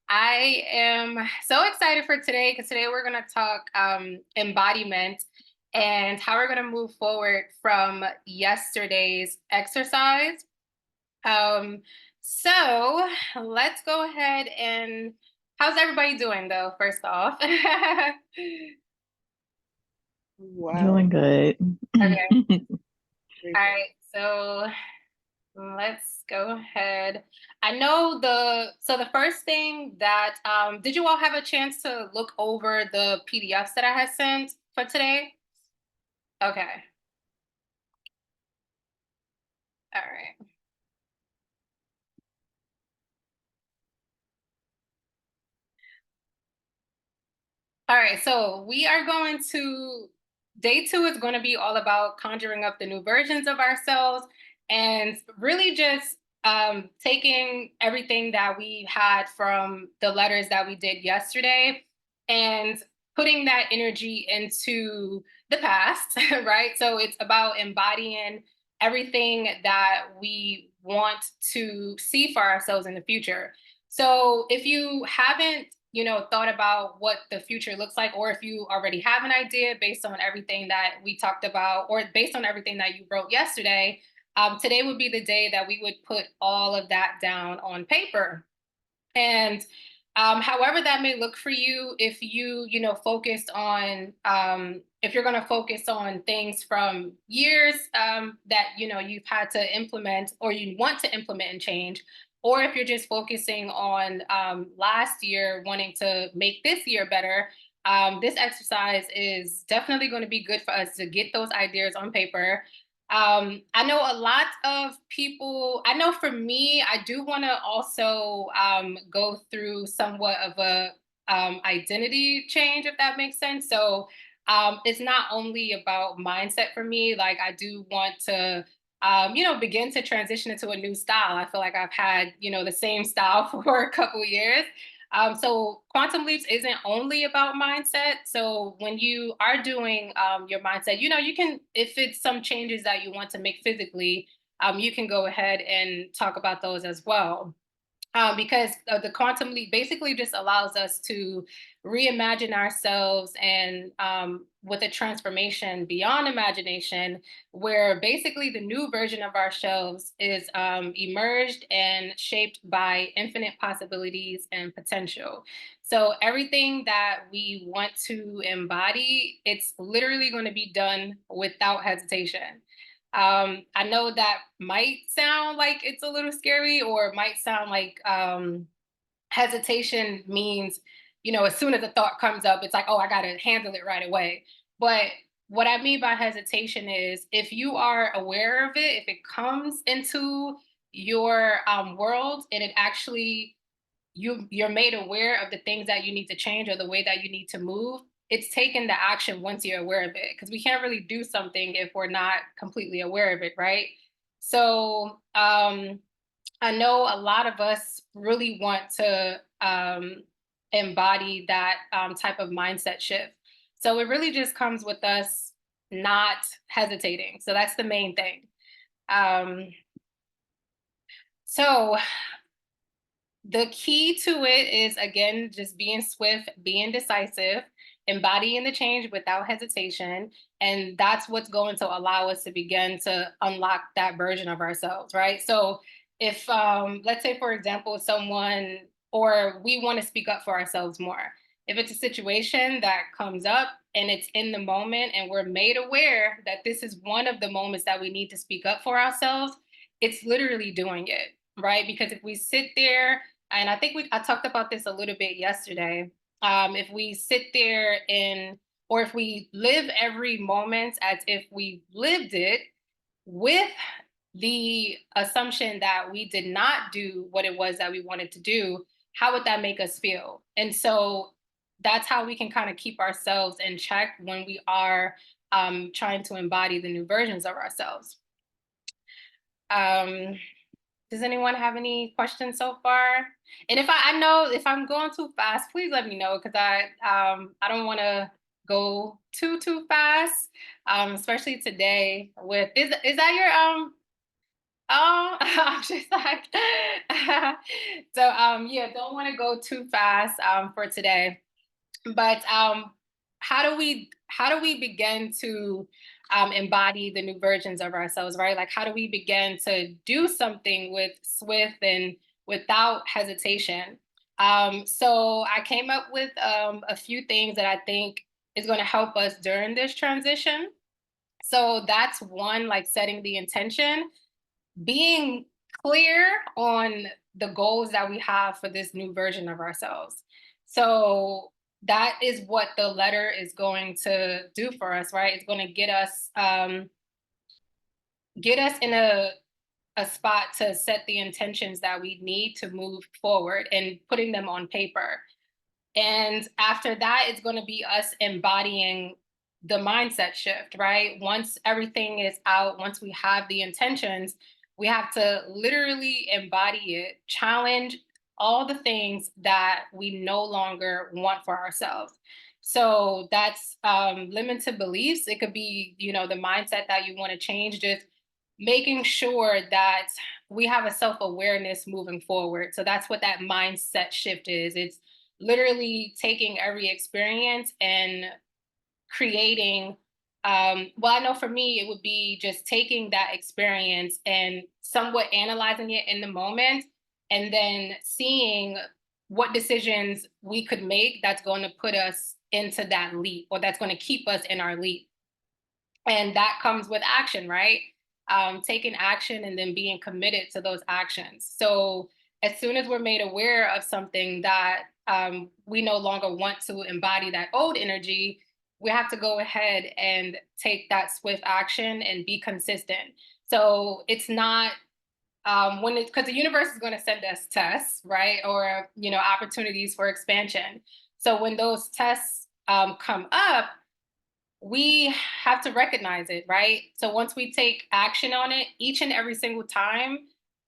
I am so excited for today because today we're going to talk embodiment and how we're going to move forward from yesterday's exercise. Um, so let's go ahead and how's everybody doing though, first off? Doing Wow. good. Okay. Very All good. right. So let's go ahead. I know the first thing that did you all have a chance to look over the PDFs that I had sent for today? Okay. All right. All right. So we are going to day two is going to be all about conjuring up the new versions of ourselves and really just taking everything that we had from the letters that we did yesterday and putting that energy into the past, right? So it's about embodying everything that we want to see for ourselves in the future. So if you haven't, thought about what the future looks like, or if you already have an idea based on everything that we talked about, or based on everything that you wrote yesterday, today would be the day that we would put all of that down on paper. And however that may look for you, if focused on, if you're going to focus on things from years that, you've had to implement or you want to implement and change, or if you're just focusing on last year, wanting to make this year better, this exercise is definitely going to be good for us to get those ideas on paper. I know a lot of people, I know for me, I do want to also go through somewhat of a identity change, if that makes sense. So it's not only about mindset for me. Like I do want to, begin to transition into a new style. I feel like I've had, the same style for a couple years. So quantum leaps isn't only about mindset. So when you are doing your mindset, you can, if it's some changes that you want to make physically, you can go ahead and talk about those as well. Because the quantum leap basically just allows us to reimagine ourselves and with a transformation beyond imagination, where basically the new version of ourselves is emerged and shaped by infinite possibilities and potential. So everything that we want to embody, it's literally going to be done without hesitation. I know that might sound like it's a little scary, or it might sound like hesitation means, as soon as a thought comes up, it's like, oh, I got to handle it right away. But what I mean by hesitation is if you are aware of it, if it comes into your world and it actually you're made aware of the things that you need to change or the way that you need to move, it's taking the action once you're aware of it, because we can't really do something if we're not completely aware of it, right? So I know a lot of us really want to embody that type of mindset shift. So it really just comes with us not hesitating. So that's the main thing. Um, so the key to it is, again, just being swift, being decisive, embodying the change without hesitation. And that's what's going to allow us to begin to unlock that version of ourselves, right? So if, let's say, for example, someone or we want to speak up for ourselves more. If it's a situation that comes up and it's in the moment and we're made aware that this is one of the moments that we need to speak up for ourselves, it's literally doing it, right? Because if we sit there, and I think I talked about this a little bit yesterday. If we sit there or if we live every moment as if we lived it with the assumption that we did not do what it was that we wanted to do, how would that make us feel? And so that's how we can kind of keep ourselves in check when we are trying to embody the new versions of ourselves. Um, does anyone have any questions so far? And if I know if I'm going too fast, please let me know, because I don't want to go too fast. Especially today with is that your I'm just like, so yeah, don't want to go too fast for today. But how do we begin to embody the new versions of ourselves, right? Like, how do we begin to do something with swift and without hesitation? So I came up with a few things that I think is going to help us during this transition. So that's one, like setting the intention, being clear on the goals that we have for this new version of ourselves. So that is what the letter is going to do for us, right? It's going to get us in a spot to set the intentions that we need to move forward and putting them on paper. And after that, it's going to be us embodying the mindset shift, right? Once everything is out, once we have the intentions, we have to literally embody it, challenge all the things that we no longer want for ourselves. So that's limited beliefs. It could be, the mindset that you want to change, just making sure that we have a self awareness moving forward. So that's what that mindset shift is. It's literally taking every experience and creating well, I know for me it would be just taking that experience and somewhat analyzing it in the moment, and then seeing what decisions we could make that's going to put us into that leap, or that's going to keep us in our leap. And that comes with action, right? Taking action and then being committed to those actions. So as soon as we're made aware of something that we no longer want to embody that old energy, we have to go ahead and take that swift action and be consistent. So it's not when it's because the universe is going to send us tests, right? Or, opportunities for expansion. So when those tests come up, we have to recognize it, right? So once we take action on it, each and every single time,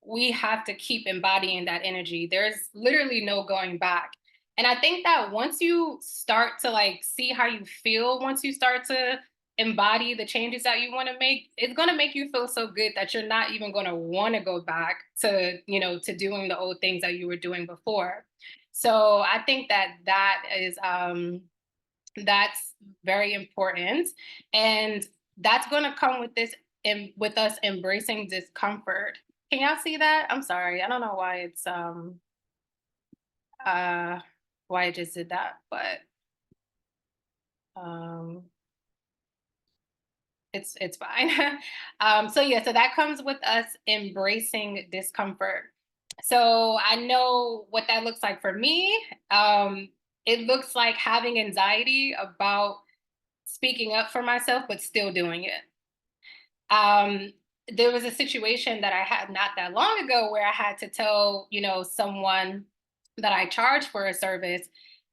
we have to keep embodying that energy. There's literally no going back. And I think that once you start to like see how you feel, once you start to embody the changes that you want to make, it's going to make you feel so good that you're not even going to want to go back to, to doing the old things that you were doing before. So I think that that's very important. And that's going to come with this and with us embracing discomfort. Can y'all see that? I'm sorry. I don't know uh why I just did that, but um it's fine. So yeah, so that comes with us embracing discomfort. So I know what that looks like for me. It looks like having anxiety about speaking up for myself, but still doing it. Um, there was a situation that I had not that long ago where I had to tell, someone that I charge for a service.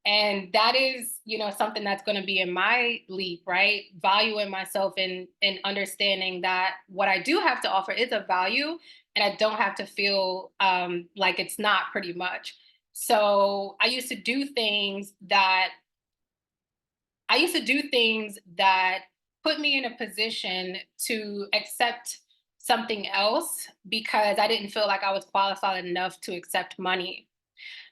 And that is, something that's going to be in my leap, right? Valuing myself and understanding that what I do have to offer is of value, and I don't have to feel like it's not, pretty much. So I used to do things that put me in a position to accept something else because I didn't feel like I was qualified enough to accept money.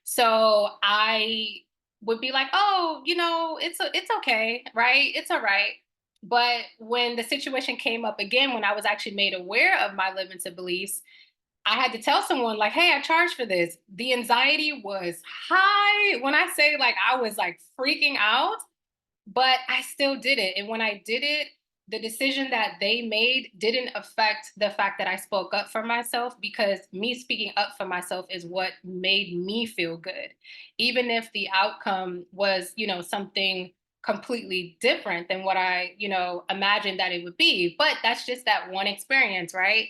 So I would be like, "Oh, it's okay, right? It's all right." But when the situation came up again, when I was actually made aware of my limited beliefs, I had to tell someone like, "Hey, I charged for this." The anxiety was high. When I say like I was like freaking out, but I still did it. And when I did it, the decision that they made didn't affect the fact that I spoke up for myself, because me speaking up for myself is what made me feel good. Even if the outcome was, something completely different than what I, imagined that it would be. But that's just that one experience, right?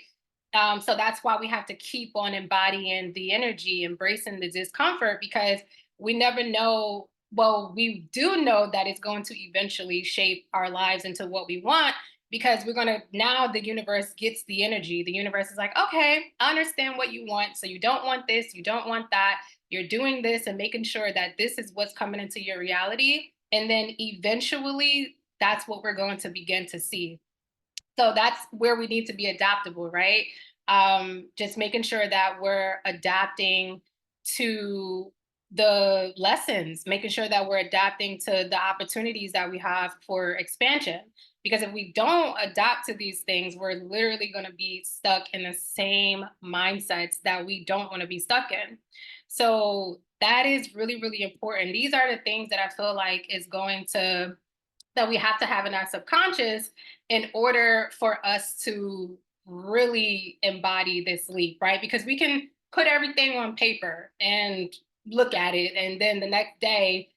So that's why we have to keep on embodying the energy, embracing the discomfort, because we never know. Well, we do know that it's going to eventually shape our lives into what we want, because we're going to, now the universe gets the energy. The universe is like, okay, I understand what you want. So you don't want this, you don't want that. You're doing this and making sure that this is what's coming into your reality. And then eventually, that's what we're going to begin to see. So that's where we need to be adaptable, right? just making sure that we're adapting to the lessons, making sure that we're adapting to the opportunities that we have for expansion. Because if we don't adapt to these things, we're literally going to be stuck in the same mindsets that we don't want to be stuck in. So that is really, really important. These are the things that I feel like is going to that we have to have in our subconscious in order for us to really embody this leap, right? Because we can put everything on paper and look at it, and then the next day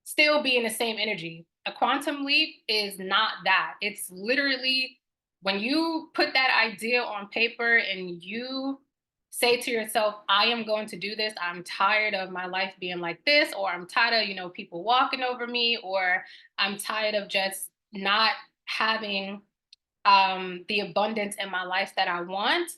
still be in the same energy. A quantum leap is not that. It's literally when you put that idea on paper and you say to yourself, I am going to do this. I'm tired of my life being like this, or I'm tired of, people walking over me, or I'm tired of just not having the abundance in my life that I want.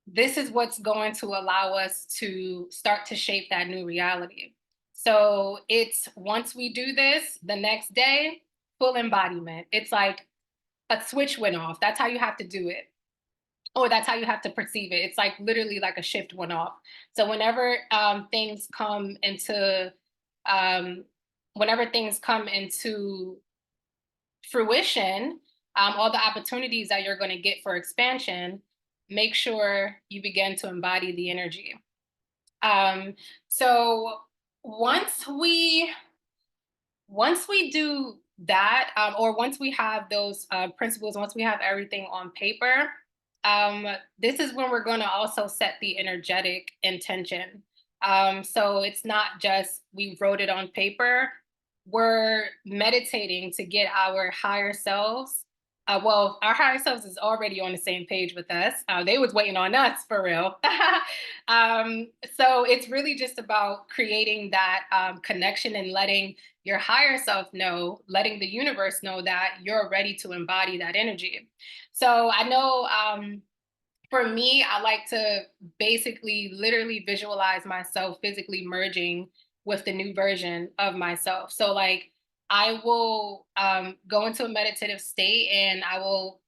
This is what's going to allow us to start to shape that new reality. So it's once we do this, the next day, full embodiment. It's like a switch went off. That's how you have to do it. Or that's how you have to perceive it. It's like literally like a shift went off. So things come into um, whenever things come into fruition, all the opportunities that you're going to get for expansion, make sure you begin to embody the energy. So once we once we do that, or once we have those principles, once we have everything on paper, this is when we're going to also set the energetic intention. So it's not just we wrote it on paper, we're meditating to get our higher selves. Well, our higher selves is already on the same page with us. They was waiting on us for real. So it's really just about creating that connection and letting your higher self know, letting the universe know that you're ready to embody that energy. So I know for me, I like to basically literally visualize myself physically merging with the new version of myself. So like I will go into a meditative state and I'll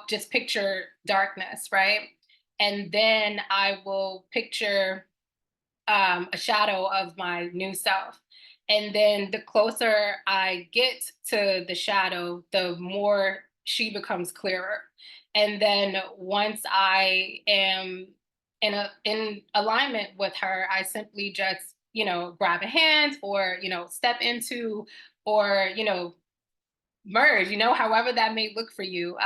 just picture darkness, right? And then I will picture a shadow of my new self. And then the closer I get to the shadow, the more she becomes clearer. And then once I am in alignment with her, I simply just, grab a hand or, step into or, merge, however that may look for you,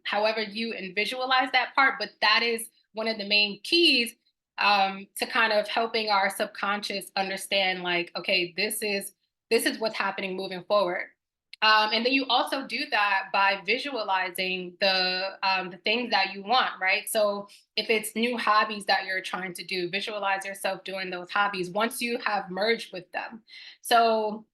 however you and visualize that part. But that is one of the main keys to kind of helping our subconscious understand, like, okay, this is what's happening moving forward. And then you also do that by visualizing the things that you want, right? So if it's new hobbies that you're trying to do, visualize yourself doing those hobbies once you have merged with them. So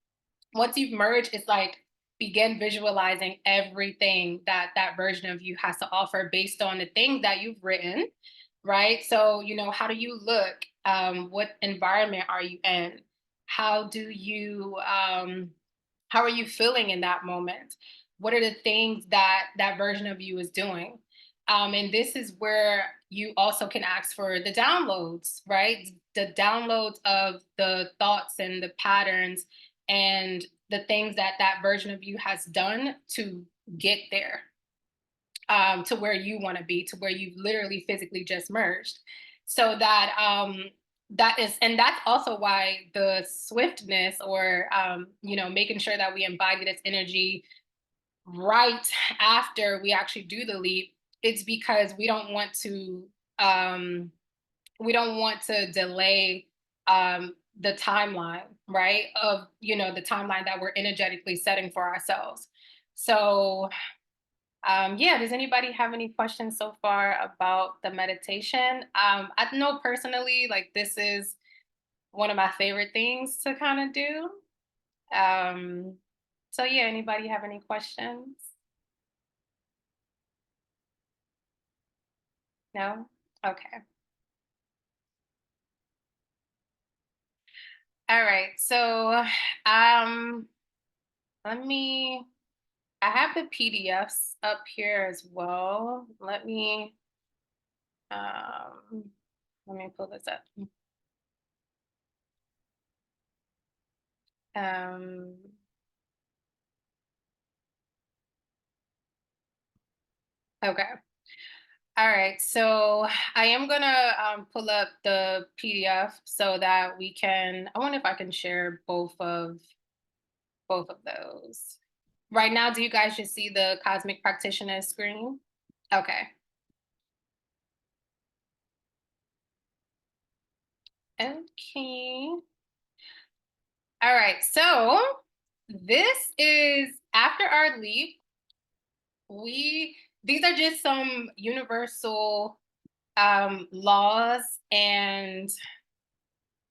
once you've merged, it's like begin visualizing everything that that version of you has to offer based on the things that you've written, right? So, how do you look? What environment are you in? How do you how are you feeling in that moment? What are the things that that version of you is doing? And this is where you also can ask for the downloads, right? The downloads of the thoughts and the patterns and the things that that version of you has done to get there, to where you want to be, to where you literally physically just merged. So that's also why the swiftness, or making sure that we embody this energy right after we actually do the leap. It's because um, we don't want to delay the timeline, right? Of, the timeline that we're energetically setting for ourselves. So, yeah, does anybody have any questions so far about the meditation? I know personally, like, this is one of my favorite things to kind of do. Um, so, yeah, anybody have any questions? No? Okay. All right. So, um, let me I have the PDFs up here as well. Let me Let me pull this up. Um, okay. All right. So I am gonna pull up the PDF so that we can. I wonder if I can share both of those. Right now, do you guys just see the Cosmic Practitioner screen? Okay. Okay. All right. So this is after our leap. We These are just some universal laws and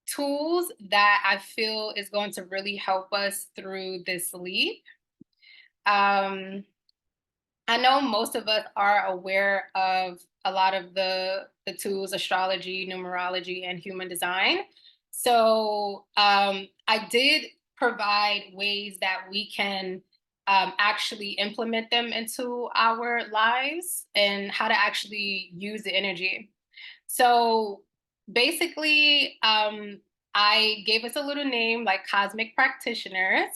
tools that I feel is going to really help us through this leap. Um, I know most of us are aware of a lot of the tools, astrology, numerology, and human design. So I did provide ways that we can actually implement them into our lives and how to actually use the energy. So basically, I gave us a little name like cosmic practitioners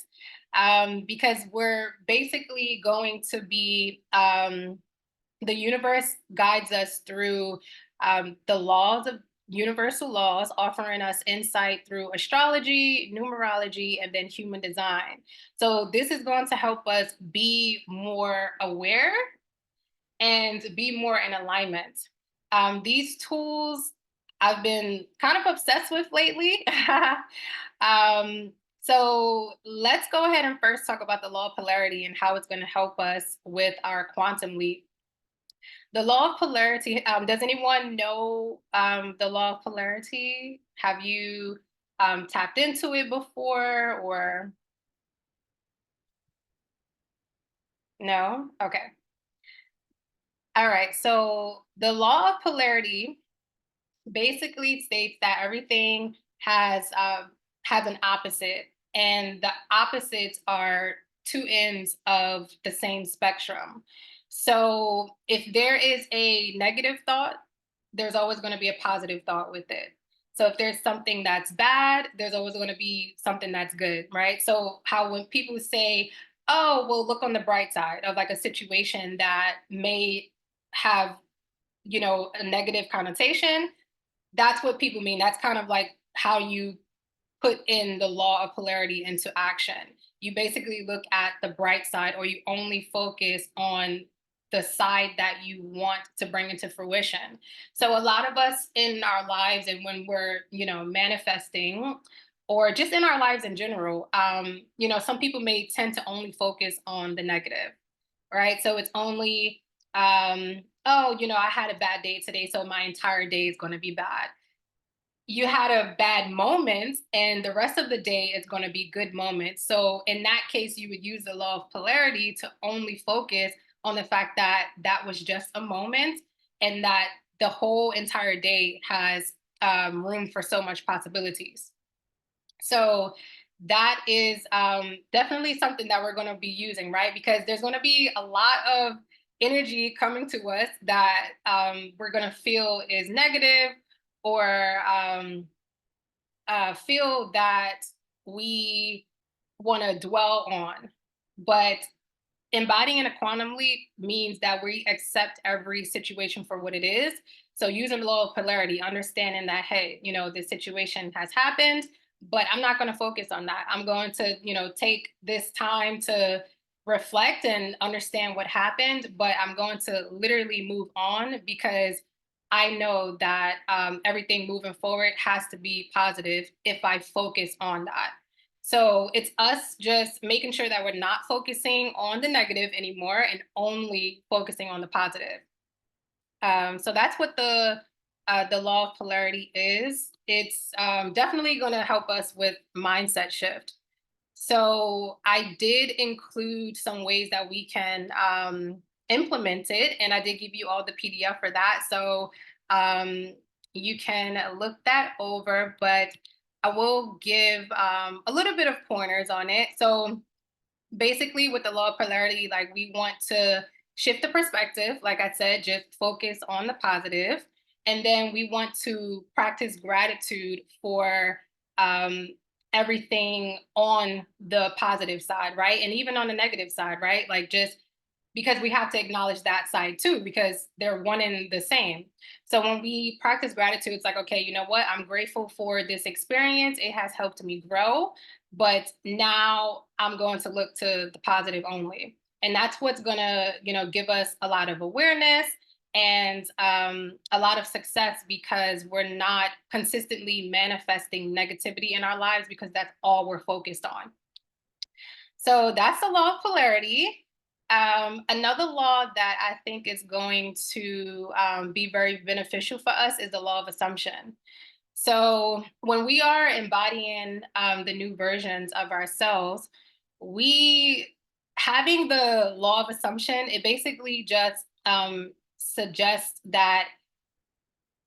because we're basically going to be, the universe guides us through the laws of universal laws, offering us insight through astrology, numerology, and then human design. So this is going to help us be more aware and be more in alignment. These tools I've been kind of obsessed with lately. So let's go ahead and first talk about the law of polarity and how it's going to help us with our quantum leap. The law of polarity, does anyone know the law of polarity? Have you tapped into it before or no? Okay. All right. So the law of polarity basically states that everything has an opposite, and the opposites are two ends of the same spectrum. So if there is a negative thought, there's always going to be a positive thought with it. So if there's something that's bad, there's always going to be something that's good, right? So how when people say, "Oh, well, look on the bright side of like a situation that may have, a negative connotation," that's what people mean. That's kind of like how you put in the law of polarity into action. You basically look at the bright side, or you only focus on the side that you want to bring into fruition. So a lot of us in our lives, and when we're, manifesting, or just in our lives in general, some people may tend to only focus on the negative, right? So it's only, oh, I had a bad day today, so my entire day is going to be bad. You had a bad moment, and the rest of the day is going to be good moments. So in that case, you would use the law of polarity to only focus on the fact that that was just a moment, and that the whole entire day has room for so much possibilities. So that is definitely something that we're going to be using, right? Because there's going to be a lot of energy coming to us that we're going to feel is negative, or feel that we want to dwell on. But embodying a quantum leap means that we accept every situation for what it is. So using the law of polarity, understanding that, hey, this situation has happened, but I'm not going to focus on that. I'm going to, take this time to reflect and understand what happened, but I'm going to literally move on, because I know that everything moving forward has to be positive if I focus on that. So it's us just making sure that we're not focusing on the negative anymore and only focusing on the positive. So that's what the law of polarity is. It's definitely going to help us with mindset shift. So I did include some ways that we can implement it, and I did give you all the PDF for that. So um, you can look that over, but I will give a little bit of pointers on it. So basically, with the law of polarity, like, we want to shift the perspective. Like I said, just focus on the positive. And then we want to practice gratitude for um, everything on the positive side, right? And even on the negative side, right? Like just because we have to acknowledge that side too, because they're one and the same. So when we practice gratitude, it's like, okay, you know what? I'm grateful for this experience. It has helped me grow, but now I'm going to look to the positive only. And that's what's going to, give us a lot of awareness and a lot of success, because we're not consistently manifesting negativity in our lives because that's all we're focused on. So that's the law of polarity. Another law that I think is going to be very beneficial for us is the law of assumption. So when we are embodying the new versions of ourselves, we having the law of assumption, it basically just suggests that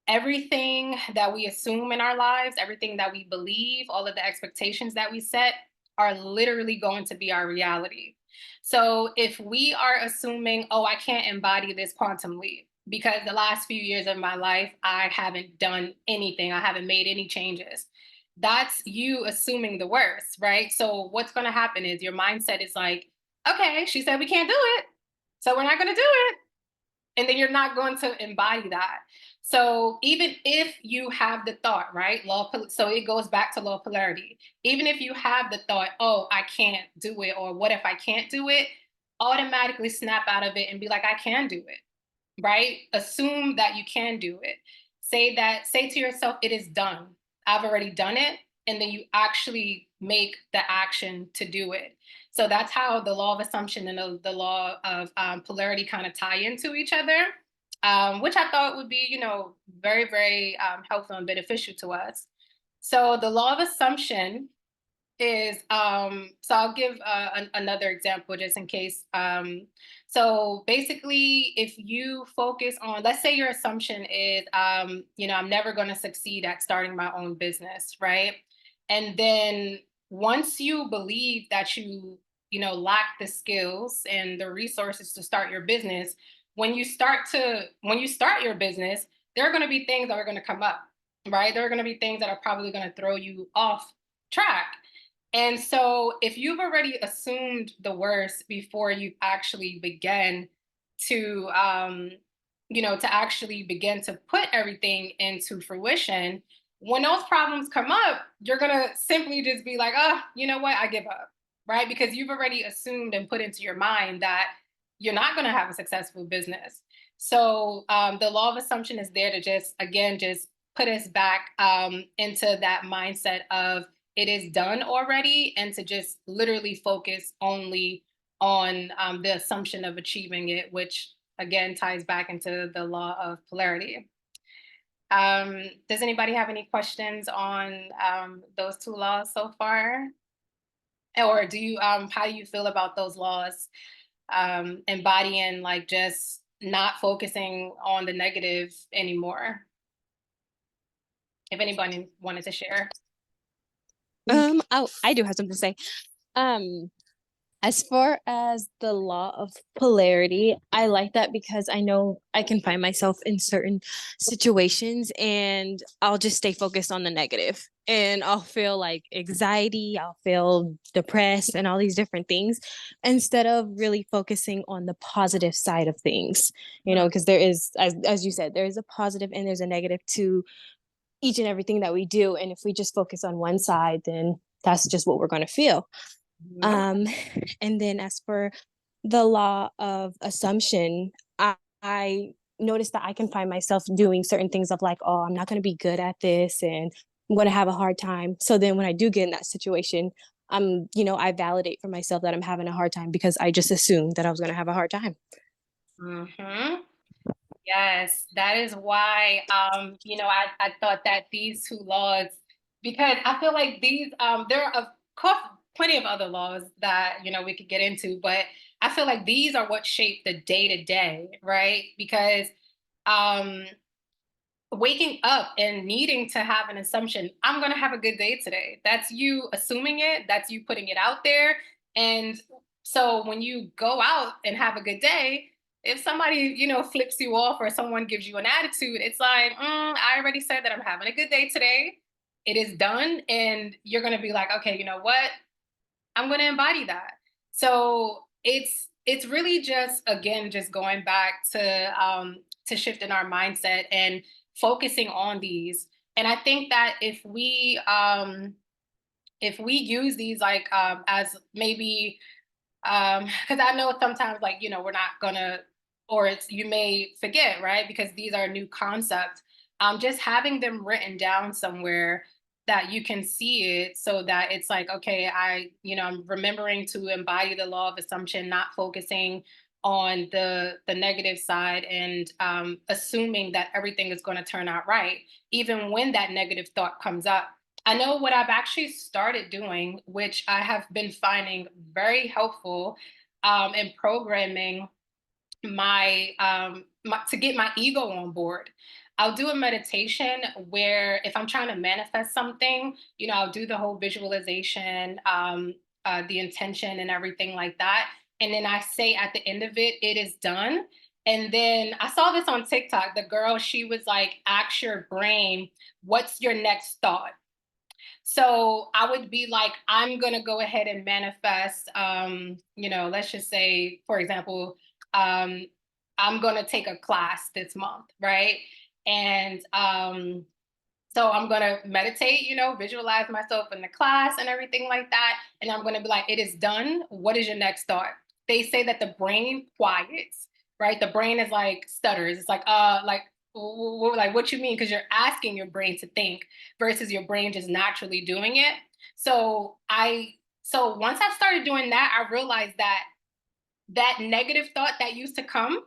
everything that we assume in our lives, everything that we believe, all of the expectations that we set are literally going to be our reality. So if we are assuming, oh, I can't embody this quantum leap because the last few years of my life, I haven't done anything, I haven't made any changes. That's you assuming the worst, right? So what's going to happen is your mindset is like, okay, she said we can't do it. So we're not going to do it, and then you're not going to embody that. So even if you have the thought, right, so it goes back to law of polarity. Even if you have the thought, oh, I can't do it, or what if I can't do it, automatically snap out of it and be like, I can do it, right? Assume that you can do it. Say to yourself, it is done. I've already done it. And then you actually make the action to do it. So that's how the law of assumption and the law of polarity kind of tie into each other, which I thought would be, very, very helpful and beneficial to us. So the law of assumption is so I'll give another example just in case. So basically, if you focus on, let's say your assumption is I'm never going to succeed at starting my own business, right? And then once you believe that lack the skills and the resources to start your business, when you start your business, there are going to be things that are going to come up, right? There are going to be things that are probably going to throw you off track. And so if you've already assumed the worst before you actually begin to actually begin to put everything into fruition, when those problems come up, you're going to simply just be like, oh, you know what? I give up, right? Because you've already assumed and put into your mind that you're not going to have a successful business. So the law of assumption is there to just put us back into that mindset of, it is done already, and to just literally focus only on the assumption of achieving it, which again ties back into the law of polarity. Does anybody have any questions on those two laws so far? Or how do you feel about those laws embodying, like, just not focusing on the negative anymore? If anybody wanted to share. I do have something to say. Um, as far as the law of polarity, I like that because I know I can find myself in certain situations and I'll just stay focused on the negative and I'll feel like anxiety, I'll feel depressed and all these different things instead of really focusing on the positive side of things, because there is, as you said, there is a positive and there's a negative to each and everything that we do. And if we just focus on one side, then that's just what we're going to feel. Mhm. Um, and then as for the law of assumption, I noticed that I can find myself doing certain things of like, oh, I'm not going to be good at this and I'm going to have a hard time. So then when I do get in that situation, I validate for myself that I'm having a hard time because I just assumed that I was going to have a hard time. Mhm. Yes, that is why I thought that these two laws, because I feel like there are of course plenty of other laws that we could get into, but I feel like these are what shape the day to day, right? Because um waking up and needing to have an assumption, I'm going to have a good day today. That's you assuming it, that's you putting it out there. And so when you go out and have a good day, if somebody, you know, flips you off or someone gives you an attitude, it's like, I already said that I'm having a good day today. It is done. And you're going to be like, okay, you know what? I'm going to embody that. So it's really just, again, just going back to shifting our mindset and focusing on these. And I think that if we use these like as maybe because I know sometimes, like, you know, we're not gonna, or it's, you may forget, right? Because these are new concepts. Just having them written down somewhere that you can see it, so that it's like, okay, you know, I'm remembering to embody the law of assumption, not focusing on the negative side, and assuming that everything is going to turn out right, even when that negative thought comes up. I know what I've actually started doing, which I have been finding very helpful in programming to get my ego on board. I'll do a meditation where if I'm trying to manifest something, you know, I'll do the whole visualization, the intention and everything like that. And then I say at the end of it, it is done. And then I saw this on TikTok. The girl, she was like, ask your brain, what's your next thought? So I would be like, I'm gonna go ahead and manifest, you know, let's just say, for example, um, I'm gonna take a class this month, right? And so I'm gonna meditate, you know, visualize myself in the class and everything like that. And I'm gonna be like, it is done. What is your next thought? They say that the brain quiets, right? The brain is like stutters. It's like like what you mean? Because you're asking your brain to think versus your brain just naturally doing it. So once I started doing that, I realized that that negative thought that used to come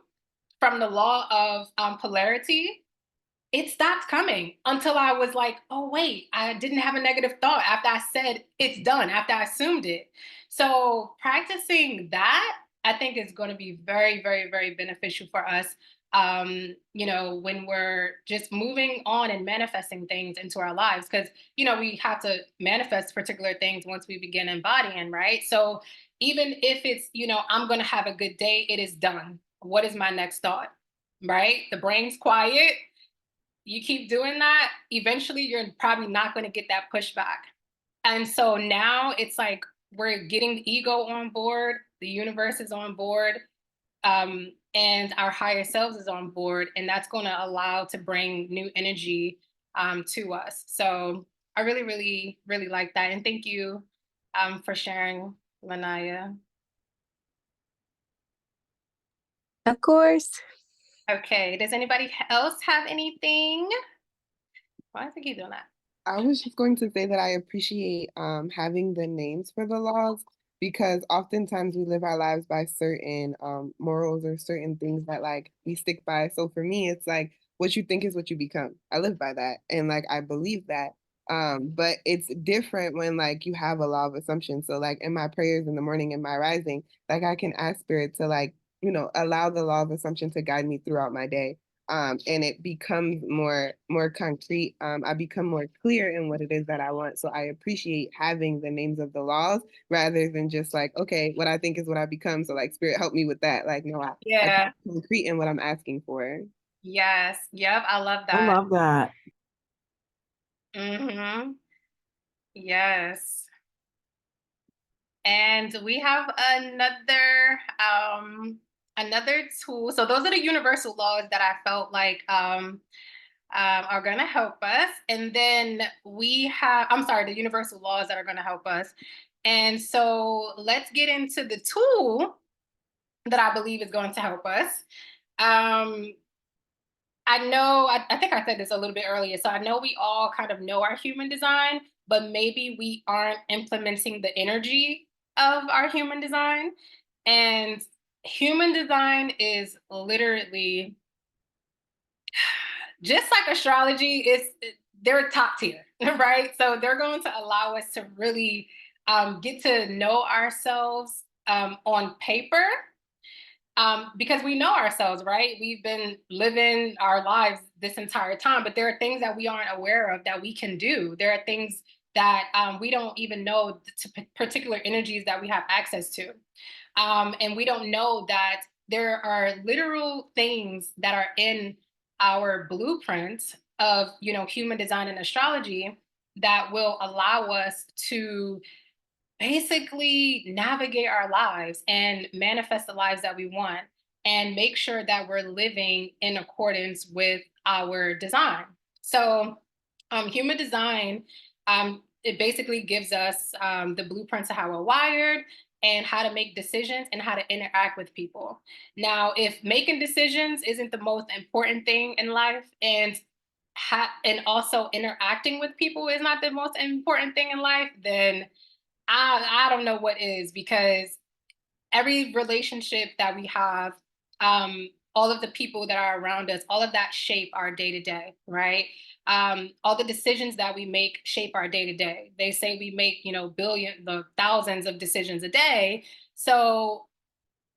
from the law of polarity, it stopped coming until I was like, oh, wait, I didn't have a negative thought after I said it's done, after I assumed it. So practicing that, I think, is going to be very, very, very beneficial for us. You know, when we're just moving on and manifesting things into our lives, because, you know, we have to manifest particular things once we begin embodying, right? So even if it's, you know, I'm going to have a good day, it is done. What is my next thought? Right? The brain's quiet, you keep doing that, eventually you're probably not going to get that pushback. And so now it's like we're getting the ego on board, the universe is on board, and our higher selves is on board, and that's going to allow to bring new energy to us. So I really, really, really like that, and thank you for sharing, Lanaya. Of course. Okay, does anybody else have anything? Why is it keep doing that? I was just going to say that I appreciate having the names for the laws because oftentimes we live our lives by certain morals or certain things that like we stick by. So for me, it's like what you think is what you become. I live by that and like I believe that. But it's different when like you have a law of assumption. So like in my prayers in the morning, in my rising, like I can ask spirit to like, you know, allow the law of assumption to guide me throughout my day, and it becomes more concrete. I become more clear in what it is that I want. So I appreciate having the names of the laws rather than just like, okay, what I think is what I become. So like spirit help me with that. Like, no, I Yeah. concrete in what I'm asking for. Yes. Yep. I love I that. love that. Hmm. Yes. And we have another tool. So those are the universal laws that I felt like are going to help us. And then we have, I'm sorry, the universal laws that are going to help us. And so let's get into the tool that I believe is going to help us. Um, I know, I think I said this a little bit earlier. So I know we all kind of know our human design, but maybe we aren't implementing the energy of our human design. And human design is literally just like astrology, they're top tier, right? So they're going to allow us to really get to know ourselves on paper, because we know ourselves, right? We've been living our lives this entire time, but there are things that we aren't aware of that we can do. There are things that we don't even know, particular energies that we have access to. And we don't know that there are literal things that are in our blueprint of, human design and astrology that will allow us to basically navigate our lives and manifest the lives that we want and make sure that we're living in accordance with our design. So, human design, it basically gives us the blueprints of how we're wired and how to make decisions and how to interact with people. Now, if making decisions isn't the most important thing in life, and also interacting with people is not the most important thing in life, then I don't know what is, because every relationship that we have, all of the people that are around us, all of that shape our day to day, right? All the decisions that we make shape our day to day. They say we make, thousands of decisions a day. So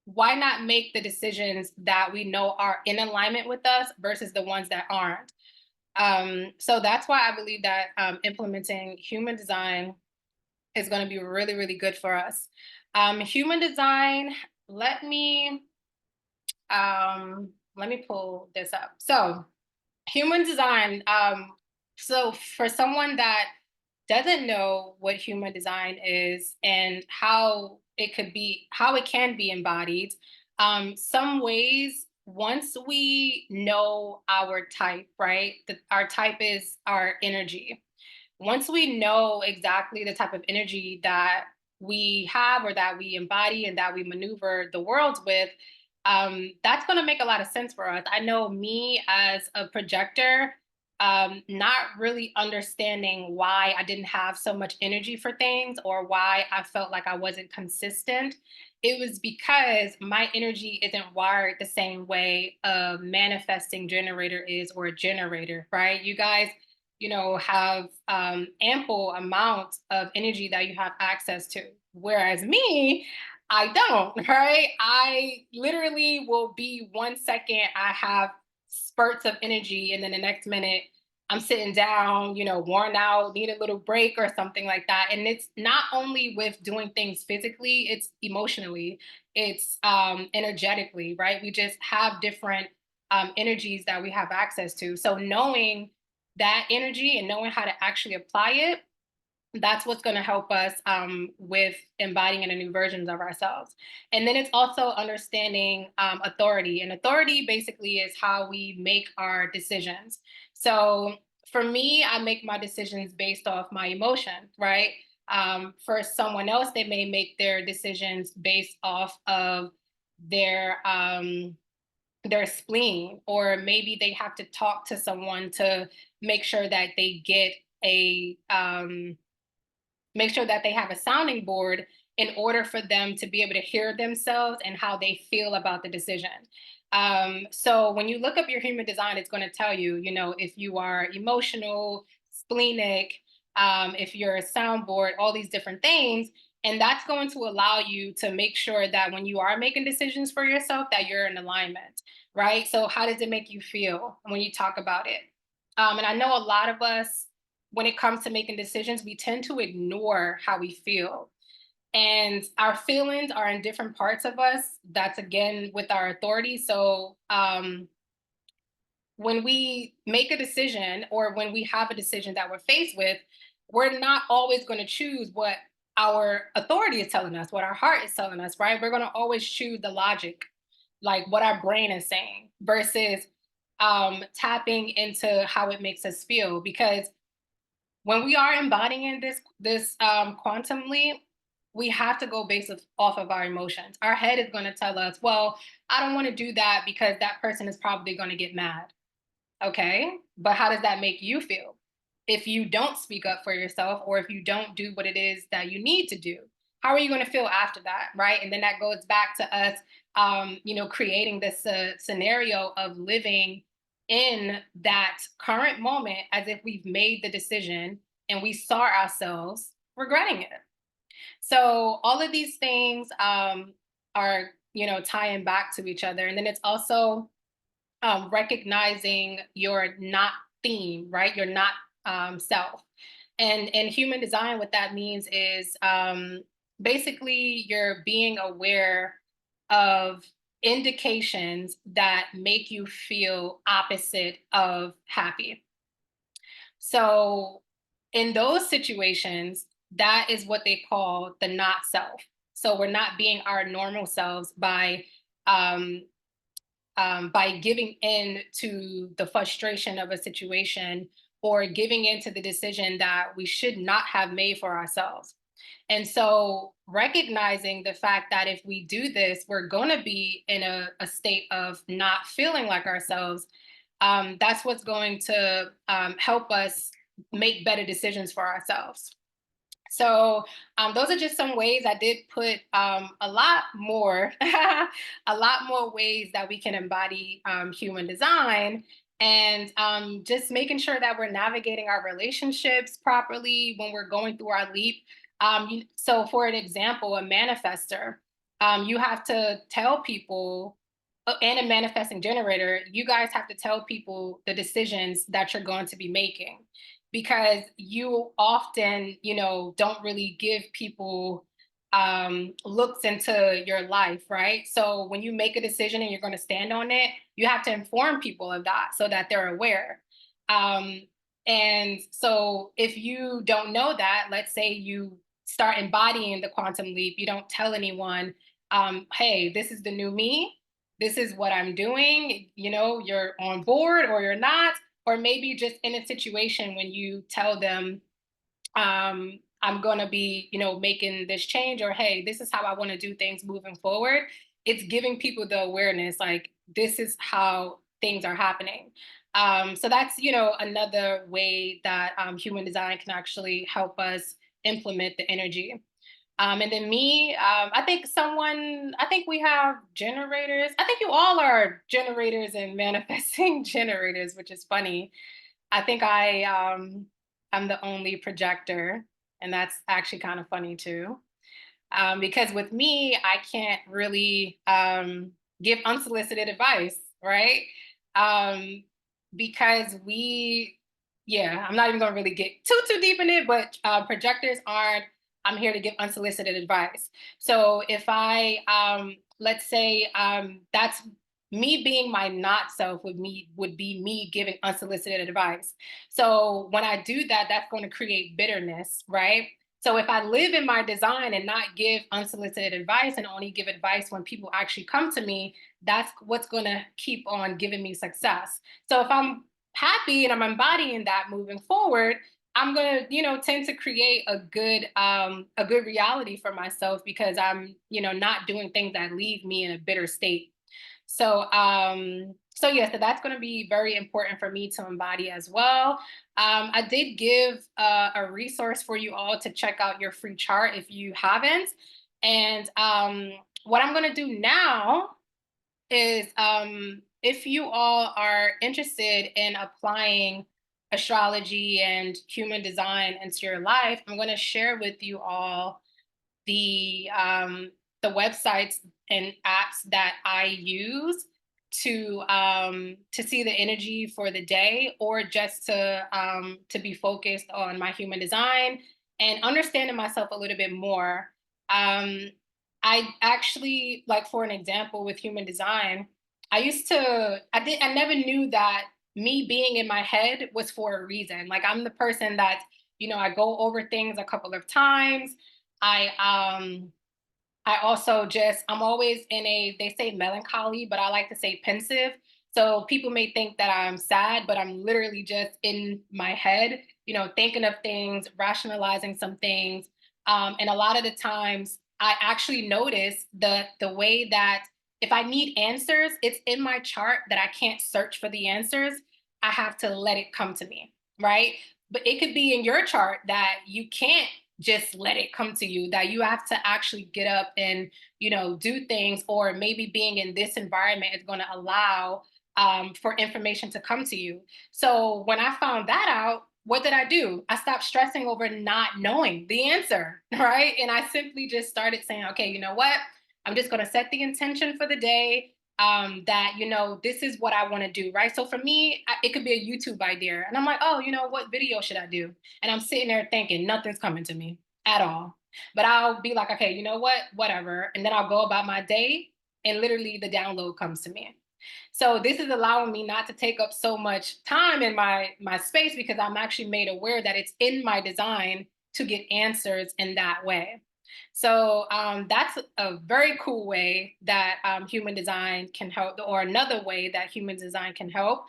why not make the decisions that we know are in alignment with us versus the ones that aren't? So that's why I believe that implementing human design is going to be really, really good for us. Human design, let me let me pull this up. So human design, so for someone that doesn't know what human design is and how it can be embodied, some ways, once we know our type, right? Our type is our energy. Once we know exactly the type of energy that we have or that we embody and that we maneuver the world with, that's going to make a lot of sense for us. I know me as a projector, not really understanding why I didn't have so much energy for things or why I felt like I wasn't consistent. It was because my energy isn't wired the same way a manifesting generator is, or a generator, right? You guys, have ample amounts of energy that you have access to. Whereas me, I don't, right? I literally will be 1 second, I have spurts of energy, and then the next minute, I'm sitting down, worn out, need a little break or something like that. And it's not only with doing things physically, it's emotionally, it's energetically, right? We just have different energies that we have access to. So knowing that energy and knowing how to actually apply it, that's what's going to help us with embodying in a new versions of ourselves. And then it's also understanding authority. And authority basically is how we make our decisions. So for me, I make my decisions based off my emotion, right? For someone else, they may make their decisions based off of their spleen, or maybe they have to talk to someone to make sure that they get a make sure that they have a sounding board in order for them to be able to hear themselves and how they feel about the decision. So when you look up your human design, it's going to tell you, if you are emotional, splenic, if you're a soundboard, all these different things. And that's going to allow you to make sure that when you are making decisions for yourself, that you're in alignment, right? So how does it make you feel when you talk about it? And I know a lot of us, when it comes to making decisions, we tend to ignore how we feel. And our feelings are in different parts of us. That's again with our authority. So when we make a decision, or when we have a decision that we're faced with, we're not always going to choose what our authority is telling us, what our heart is telling us, right? We're going to always choose the logic, like what our brain is saying, versus tapping into how it makes us feel. Because when we are embodying this quantumly, we have to go based off of our emotions. Our head is going to tell us, well, I don't want to do that because that person is probably going to get mad. Okay, but how does that make you feel if you don't speak up for yourself, or if you don't do what it is that you need to do? How are you going to feel after that, right? And then that goes back to us, creating this scenario of living in that current moment as if we've made the decision and we saw ourselves regretting it. So all of these things are, tying back to each other. And then it's also recognizing your not theme, right? Your not self. And in human design, what that means is basically you're being aware of indications that make you feel opposite of happy. So in those situations, that is what they call the not self. So we're not being our normal selves um, by giving in to the frustration of a situation or giving in to the decision that we should not have made for ourselves. And so recognizing the fact that if we do this, we're going to be in a state of not feeling like ourselves. That's what's going to help us make better decisions for ourselves. So those are just some ways. I did put a lot more, a lot more ways that we can embody human design, and just making sure that we're navigating our relationships properly when we're going through our leap. So, for an example, a manifester, you have to tell people, and a manifesting generator, you guys have to tell people the decisions that you're going to be making, because you often, don't really give people looks into your life, right? So when you make a decision and you're going to stand on it, you have to inform people of that so that they're aware. Um, and so if you don't know that, let's say you start embodying the quantum leap, you don't tell anyone, hey, this is the new me. This is what I'm doing. You're on board or you're not, or maybe just in a situation when you tell them, I'm going to be, making this change, or hey, this is how I want to do things moving forward. It's giving people the awareness, like this is how things are happening. So that's, another way that human design can actually help us implement the energy. And then me, I think we have generators. I think you all are generators and manifesting generators, which is funny. I think I'm the only projector, and that's actually kind of funny too. Because with me, I can't really give unsolicited advice, right? Um, because yeah, I'm not even going to really get too deep in it, but projectors aren't. I'm here to give unsolicited advice. So if let's say, that's me being my not self would be me giving unsolicited advice. So when I do that, that's going to create bitterness, right? So if I live in my design and not give unsolicited advice and only give advice when people actually come to me, that's what's going to keep on giving me success. So if I'm happy and I'm embodying that moving forward, I'm going to, tend to create a good reality for myself, because I'm, not doing things that leave me in a bitter state. So yes, so that's going to be very important for me to embody as well. I did give a resource for you all to check out your free chart if you haven't. And what I'm going to do now is, if you all are interested in applying astrology and human design into your life, I'm going to share with you all the um, the websites and apps that I use to see the energy for the day, or just to be focused on my human design and understanding myself a little bit more. I actually, like, for an example with human design, I never knew that me being in my head was for a reason. Like, I'm the person that, I go over things a couple of times. I also I'm always in they say melancholy, but I like to say pensive. So people may think that I'm sad, but I'm literally just in my head, thinking of things, rationalizing some things. And a lot of the times I actually notice the way that if I need answers, it's in my chart that I can't search for the answers. I have to let it come to me, right? But it could be in your chart that you can't just let it come to you, that you have to actually get up and, do things, or maybe being in this environment is going to allow for information to come to you. So when I found that out, what did I do? I stopped stressing over not knowing the answer, right? And I simply just started saying, okay, you know what? I'm just going to set the intention for the day, that, this is what I want to do, right? So for me, it could be a YouTube idea. And I'm like, oh, what video should I do? And I'm sitting there thinking nothing's coming to me at all. But I'll be like, okay, you know what? Whatever. And then I'll go about my day. and literally the download comes to me. So this is allowing me not to take up so much time in my space, because I'm actually made aware that it's in my design to get answers in that way. So that's a very cool way that human design can help, or another way that human design can help.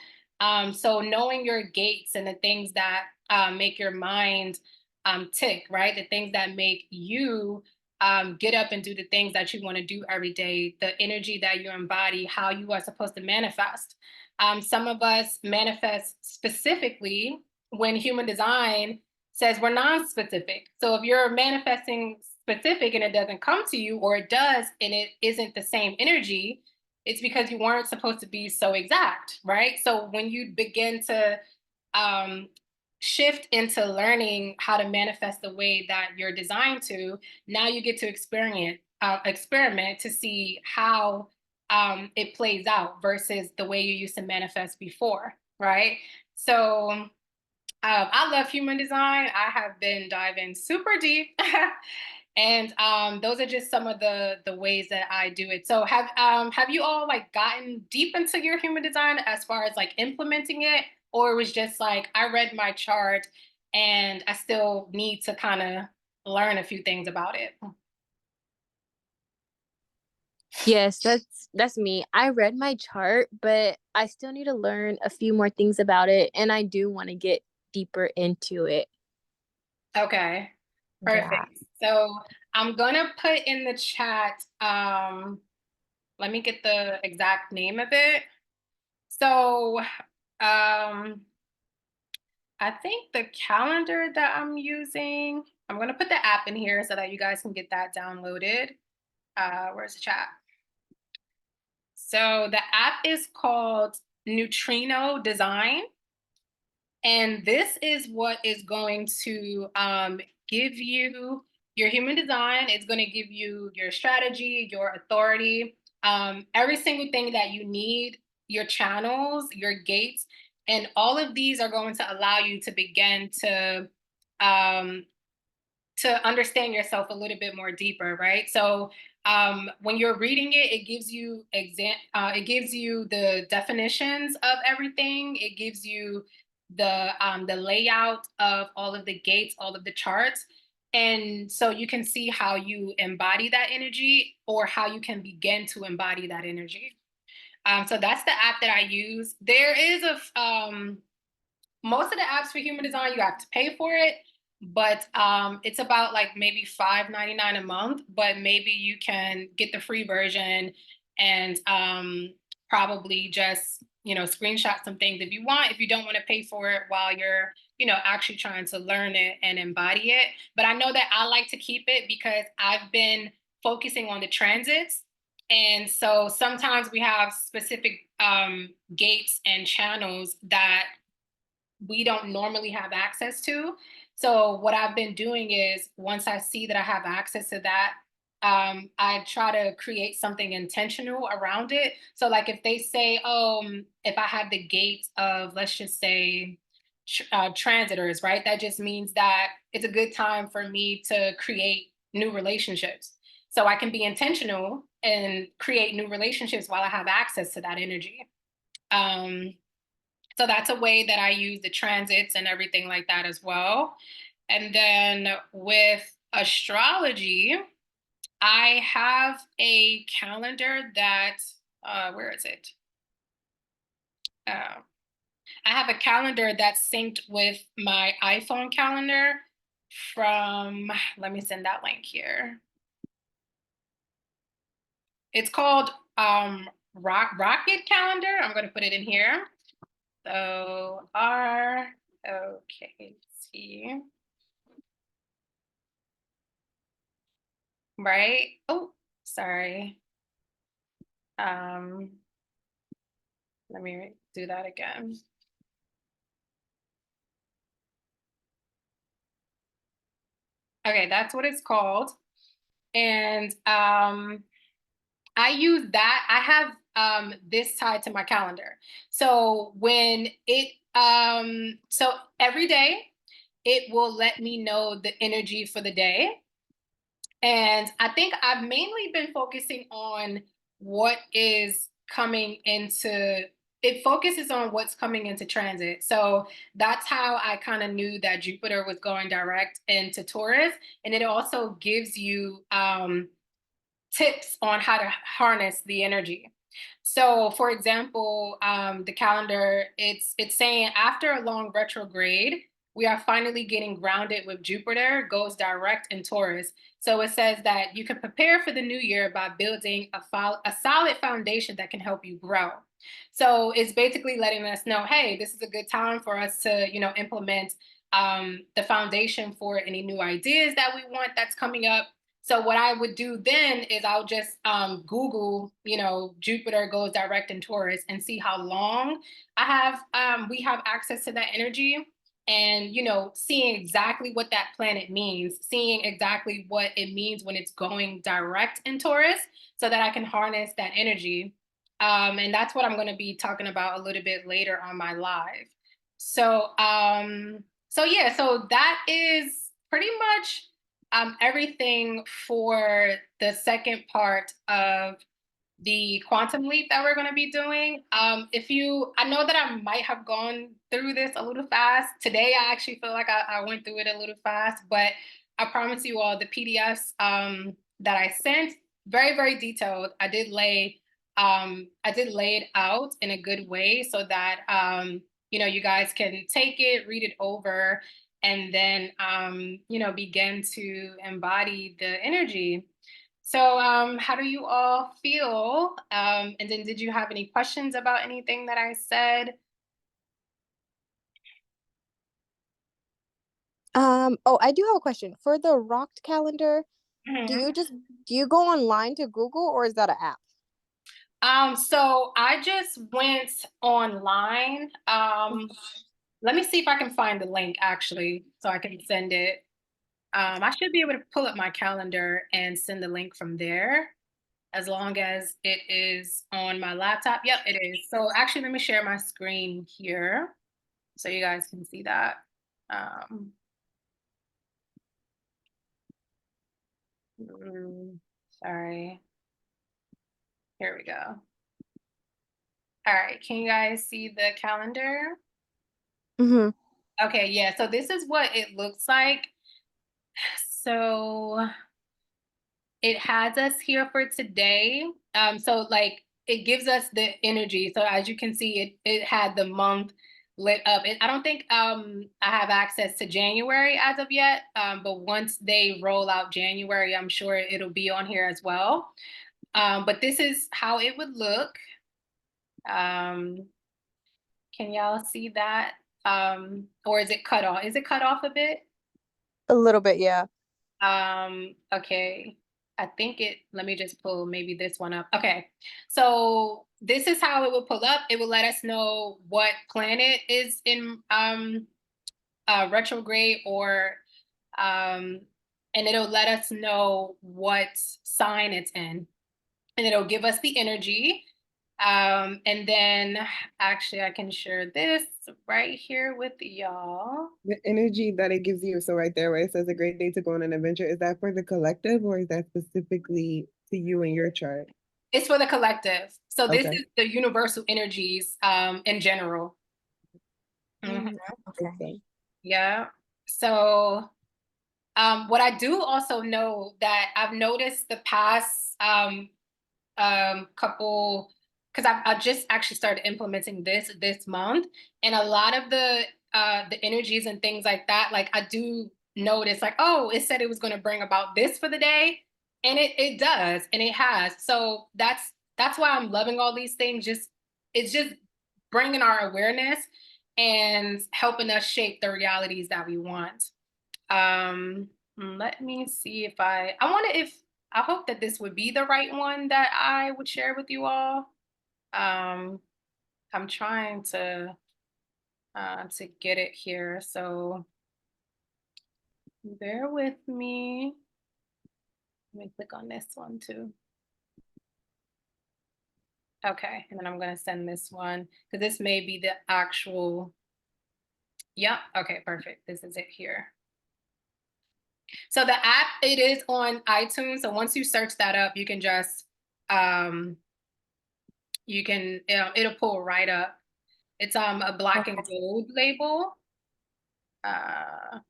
So knowing your gates and the things that make your mind tick, right? The things that make you get up and do the things that you want to do every day, the energy that you embody, how you are supposed to manifest. Some of us manifest specifically when human design says we're non-specific. So if you're manifesting specific and it doesn't come to you, or it does and it isn't the same energy, it's because you weren't supposed to be so exact, right? So when you begin to um, shift into learning how to manifest the way that you're designed to, now you get to experiment to see how it plays out versus the way you used to manifest before, right? So I love human design. I have been diving super deep. And those are just some of the ways that I do it. So have you all like gotten deep into your human design as far as like implementing it, or it was just like I read my chart and I still need to kind of learn a few things about it? Yes, that's me. I read my chart, but I still need to learn a few more things about it, and I do want to get deeper into it. Okay, Yeah. perfect. So I'm gonna put in the chat. Let me get the exact name of it. So I think the calendar that I'm using, I'm going to put the app in here so that you guys can get that downloaded. Where's the chat? So the app is called Neutrino Design. And this is what is going to give you your human design. It's going to give you your strategy, your authority, every single thing that you need, your channels, your gates, and all of these are going to allow you to begin um, to understand yourself a little bit more deeper, right? So when you're reading it, it gives you it gives you the definitions of everything. It gives you the layout of all of the gates, all of the charts, and so you can see how you embody that energy, or how you can begin to embody that energy. So that's the app that I use. There is most of the apps for human design, you have to pay for it, but it's about like maybe $5.99 a month. But maybe you can get the free version and probably just screenshot some things if you want, if you don't want to pay for it while you're actually trying to learn it and embody it. But I know that I like to keep it because I've been focusing on the transits. And so sometimes we have specific gates and channels that we don't normally have access to. So what I've been doing is, once I see that I have access to that, I try to create something intentional around it. So like if they say, oh, if I have the gate of, let's just say, transitors, right? That just means that it's a good time for me to create new relationships. So I can be intentional and create new relationships while I have access to that energy. Um, so that's a way that I use the transits and everything like that as well. And then with astrology, I have a calendar that, where is it? I have a calendar that's synced with my iPhone calendar from, let me send that link here. It's called Rocket Calendar. I'm going to put it in here. So okay, let's see. Right? Oh, sorry. Um, Let me do that again. Okay, that's what it's called. And I use that. I have this tied to my calendar. So so every day it will let me know the energy for the day. And I think I've mainly been focusing on what is coming into it focuses on what's coming into transit. So that's how I kind of knew that Jupiter was going direct into Taurus. And it also gives you tips on how to harness the energy. So, for example, the calendar it's saying after a long retrograde, we are finally getting grounded with Jupiter goes direct in Taurus. So it says that you can prepare for the new year by building a solid foundation that can help you grow. So it's basically letting us know, hey, this is a good time for us to, implement the foundation for any new ideas that we want that's coming up. So what I would do then is I'll just Google, Jupiter goes direct in Taurus and see how long we have access to that energy, and seeing exactly what that planet means, seeing exactly what it means when it's going direct in Taurus, so that I can harness that energy. And that's what I'm going to be talking about a little bit later on my live. So yeah, so that is pretty much everything for the second part of the quantum leap that we're going to be doing. I know that I might have gone through this a little fast. Today, I actually feel like I went through it a little fast, but I promise you all the PDFs that I sent, very, very detailed. I did lay it out in a good way so that, you guys can take it, read it over, and then, begin to embody the energy. So, how do you all feel? And then, did you have any questions about anything that I said? Oh, I do have a question. For the Rokt calendar, do Mhm. you just do you go online to Google or is that an app? So I just went online. Let me see if I can find the link actually, so I can send it. I should be able to pull up my calendar and send the link from there, as long as it is on my laptop. Yep, it is. So actually, let me share my screen here so you guys can see that. Um, Sorry. Here we go. All right. Can you guys see the calendar? Mm-hmm. Okay. Yeah. So this is what it looks like. So it has us here for today. So like it gives us the energy. So as you can see, it had the month lit up. I don't think I have access to January as of yet. But once they roll out January, I'm sure it'll be on here as well. But this is how it would look. Um, can y'all see that? Or is it cut off? Is it cut off a bit? A little bit, yeah. Okay. I think let me just pull maybe this one up. Okay. So this is how it will pull up. It will let us know what planet is in retrograde, or and it'll let us know what sign it's in. And it'll give us the energy. And then actually I can share this right here with y'all. The energy that it gives you, so right there where it says a great day to go on an adventure, is that for the collective or is that specifically to you and your chart? It's for the collective. So this Okay. is the universal energies in general. Mhm. Okay. Yeah. So what I do also know that I've noticed the past couple, because I just actually started implementing this month, and a lot of the energies and things like that, like I do notice like, oh, it said it was going to bring about this for the day, and it does, and it has. So that's why I'm loving all these things. Just it's just bringing our awareness and helping us shape the realities that we want. Let me see if I wonder if I hope that this would be the right one that I would share with you all. Um, I'm trying to get it here, so bear with me. Let me click on this one too. Okay, and then I'm gonna send this one because this may be the actual. Yep. Okay, perfect. This is it here. So the app, it is on iTunes. So once you search that up, you can just You can, it'll pull right up. It's a black and gold label. I'm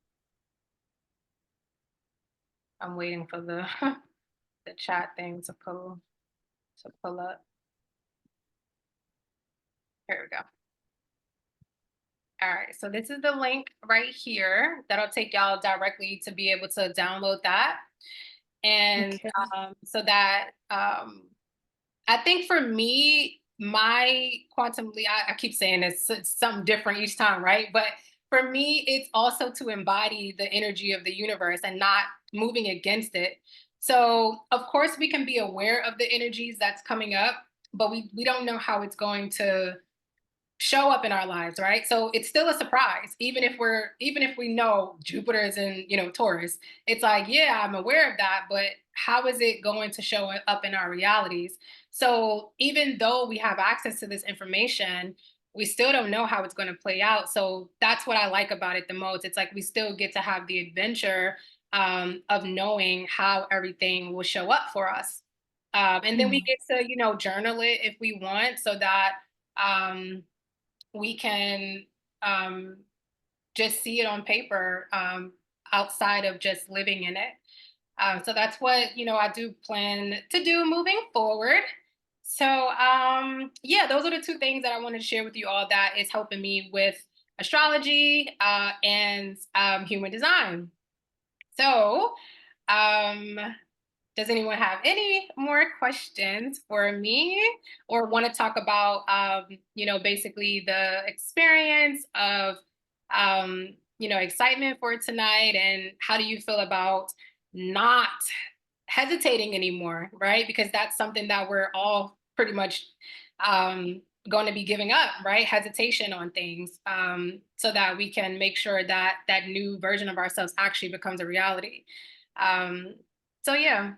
waiting for the the chat thing to pull up. Here we go. All right, so this is the link right here that'll take y'all directly to be able to download that. And Okay. so that I think for me, my quantum leap, I keep saying it's something different each time, right? But for me, it's also to embody the energy of the universe and not moving against it. So, of course, we can be aware of the energies that's coming up, but we don't know how it's going to show up in our lives, right? So it's still a surprise, even if we know Jupiter is in, Taurus. It's like, yeah, I'm aware of that, but how is it going to show up in our realities? So even though we have access to this information, we still don't know how it's going to play out. So that's what I like about it the most. It's like we still get to have the adventure of knowing how everything will show up for us. And then we get to, journal it if we want, so that we can just see it on paper outside of just living in it. So that's what I do plan to do moving forward. So yeah, those are the two things that I wanted to share with you all that is helping me with astrology and human design. So um, does anyone have any more questions for me or want to talk about, basically the experience of, excitement for tonight, and how do you feel about not hesitating anymore, right? Because that's something that we're all pretty much going to be giving up, right? Hesitation on things, so that we can make sure that that new version of ourselves actually becomes a reality. So yeah.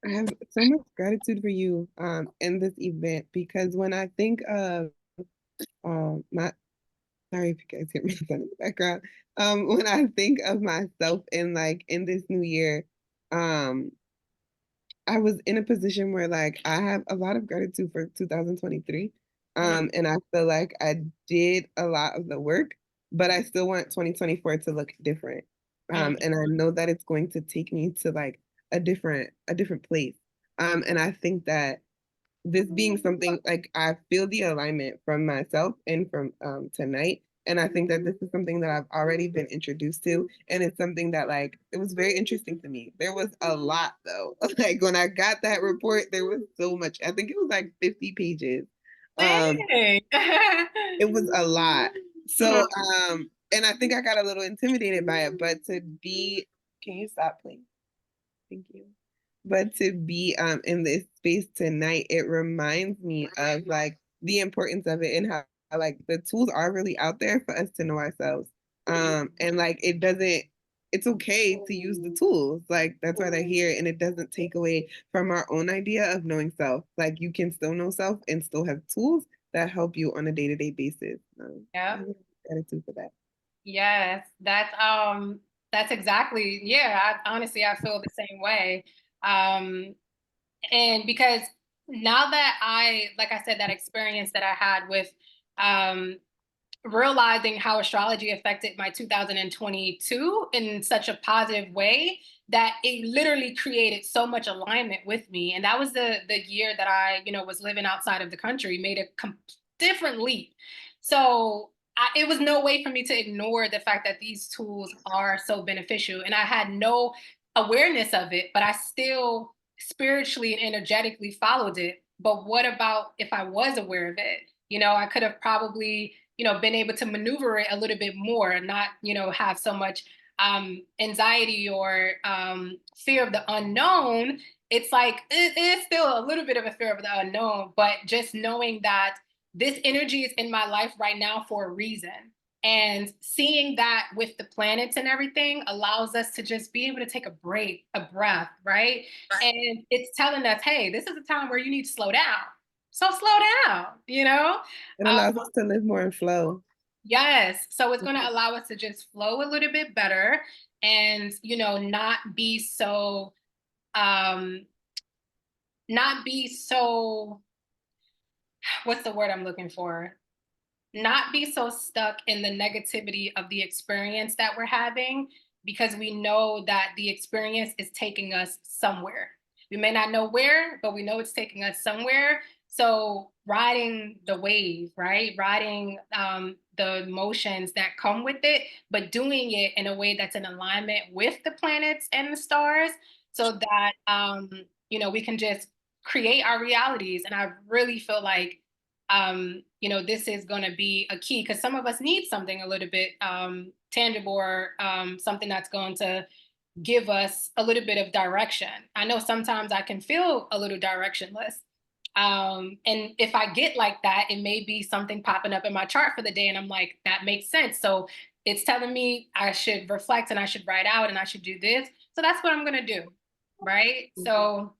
I have so much gratitude for you in this event, because when I think of my sorry if you guys hear my son in the background. When I think of myself in this new year, um I was in a position where like I have a lot of gratitude for 2023. And I feel like I did a lot of the work, but I still want 2024 to look different. And I know that it's going to take me to like a different place. And I think that this being something like I feel the alignment from myself and from tonight. And I think that this is something that I've already been introduced to. And it's something that like it was very interesting to me. There was a lot though. Like when I got that report, there was so much. I think it was like 50 pages. Um, Dang. it was a lot. So and I think I got a little intimidated by it, but to be can you stop please? Thank you. But to be in this space tonight, it reminds me of like the importance of it and how like the tools are really out there for us to know ourselves. And like it's okay to use the tools. Like that's why they're here, and it doesn't take away from our own idea of knowing self. Like you can still know self and still have tools that help you on a day-to-day basis. I Yeah. have gratitude for that. Yes, that's exactly, yeah, honestly I feel the same way. Um and because now that like I said, that experience that I had with um realizing how astrology affected my 2022 in such a positive way, that it literally created so much alignment with me. And that was the year that I, was living outside of the country, made a different leap. So it was no way for me to ignore the fact that these tools are so beneficial. And I had no awareness of it, but I still spiritually and energetically followed it. But what about if I was aware of it? I could have probably, been able to maneuver it a little bit more and not, have so much anxiety or fear of the unknown. It's like it is still a little bit of a fear of the unknown, but just knowing that this energy is in my life right now for a reason. And seeing that with the planets and everything allows us to just be able to take a break, a breath, right? And it's telling us, hey, this is a time where you need to slow down. So slow down. It Um, allows us to live more in flow. yes. So it's going to allow us to just flow a little bit better and, not be so, um, not be so, what's the word I'm looking for? Not be so stuck in the negativity of the experience that we're having, because we know that the experience is taking us somewhere. We may not know where, but we know it's taking us somewhere. So riding the wave, right? Riding the emotions that come with it, but doing it in a way that's in alignment with the planets and the stars, so that we can just create our realities. And I really feel like this is going to be a key, because some of us need something a little bit tangible, or something that's going to give us a little bit of direction. I know sometimes I can feel a little directionless. And if I get like that, it may be something popping up in my chart for the day. And I'm like, that makes sense. So it's telling me I should reflect and I should write out and I should do this. So that's what I'm going to do. Right. So,